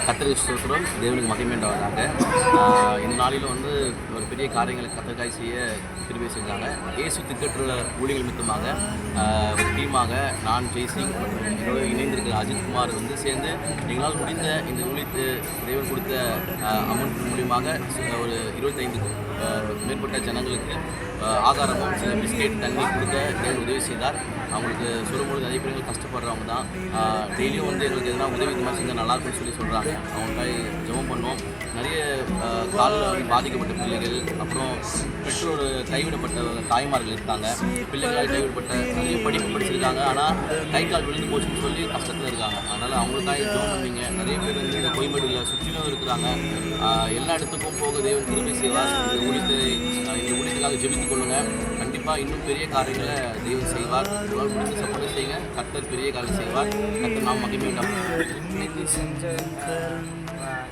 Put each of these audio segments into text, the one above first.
கர்த்தருக்கு ஸ்தோத்திரம், தேவனுக்கு மகிமை உண்டாவதாக. இந்த நாளில் வந்து ஒரு பெரிய காரியங்களை கர்த்தருக்காய் செய்ய கிருபை செஞ்சாங்க. இயேசு திக்கற்ற ஊழியர்கள் நிமித்தமாக ஒரு டீமாக நான் ஜெய்சிங் மற்றும் என்னோட இணைந்திருக்கிற அஜித்குமார் வந்து சேர்ந்து எங்களால் முடிந்த இந்த ஊழியத்து தேவன் கொடுத்த அமௌண்ட் மூலியமாக ஒரு 25க்கும் மேற்பட்ட ஜனங்களுக்கு ஆகாரமும் சில பிஸ்கெட் தண்ணி கொடுக்க தேவன் உதவி செய்தார். அவங்களுக்கு சொல்லும்போது நிறைய பேர்கள் கஷ்டப்படுறவங்க தான். டெய்லியும் வந்து எங்களுக்கு எதனா உதவி இந்த மாதிரி செஞ்சால் நல்லாயிருக்குன்னு சொல்லி சொல்கிறாங்க. அவங்களுக்காக ஜெபம் பண்ணோம். நிறைய காலில் பாதிக்கப்பட்ட பிள்ளைகள், அப்புறம் பெற்றோர் கைவிடப்பட்ட தாய்மார்கள் இருக்காங்க. பிள்ளைகளால் கைவிடப்பட்ட நிறைய படிப்பு படிச்சிருக்காங்க, ஆனால் கை கால் விழுந்து போச்சுன்னு சொல்லி கஷ்டத்தில் இருக்காங்க. அதனால் அவங்களுக்காக ஜெபம் பண்ணீங்க. நிறைய பேர் வந்து இந்த கோயம்பேடில் சுற்றிலும் இருக்கிறாங்க. எல்லா இடத்துக்கும் போக தேவன் கிருபை செய்வார். இந்த ஊழியத்துக்காக ஜெபித்துக் கொள்ளுங்கள். கண்டிப்பாக இன்னும் பெரிய காரியங்களை தேவன் செய்வார். உங்களால் முடிந்து சப்போர்ட் செய்யுங்க. கர்த்தர் பெரிய காரியம் செய்வார். கர்த்தர் நாம் மகிமை இன்னைக்கு செஞ்ச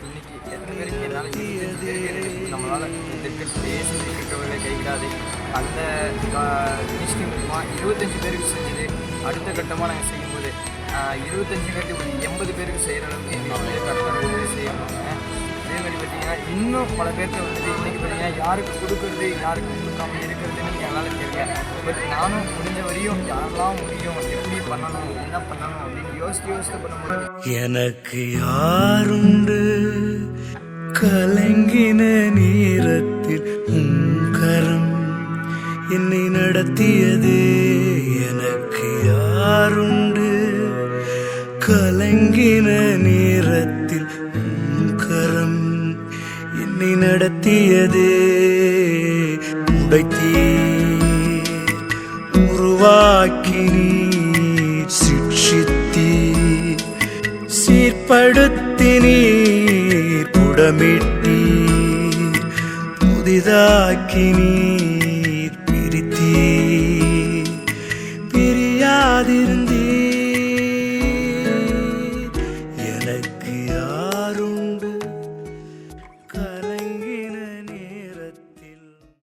இன்னைக்கு எத்தனை பேருக்கு என்னால் 25 பேருக்கு நம்மளால் திட்டவர்களை கைவிடாது அந்த மினிஸ்ட்ரி மூலமாக 25 பேருக்கு செஞ்சது. அடுத்த கட்டமாக நாங்கள் செய்யும்போது 25 பேருக்கு 80 பேருக்கு செய்கிற அளவுக்கு எங்களுக்கு கரெக்டாக உதவி செய்யணுங்க. அதே மாதிரி பார்த்தீங்கன்னா இன்னும் பல பேர்கிட்ட வந்துட்டு இன்றைக்கி பார்த்தீங்கன்னா யாருக்கு கொடுக்குறது யாருக்கு கொடுக்காம இருக்கிறதுன்னு என்னால் தெரியல. பட் நானும் முடிஞ்ச வரையும் யாரெல்லாம் முடியும், எப்படி பண்ணணும், என்ன பண்ணணும் அப்படின்னு யோசித்து பண்ண முடியும். எனக்கு யாருண்டு கலங்கின நேரத்தில் கரம் என்னை நடத்தியது. எனக்கு யாருண்டு கலங்கின நேரத்தில் கரம் என்னை நடத்தியது. உடைத்தீர், உருவாக்கினீர், சிக்ஷித்தீர், சீர்படுத்தினீர், புடமிட்டீர், புதிதாக்கினீர், பிரித்தீர், பிரியாதிருந்தீர். எனக்கு யாரும்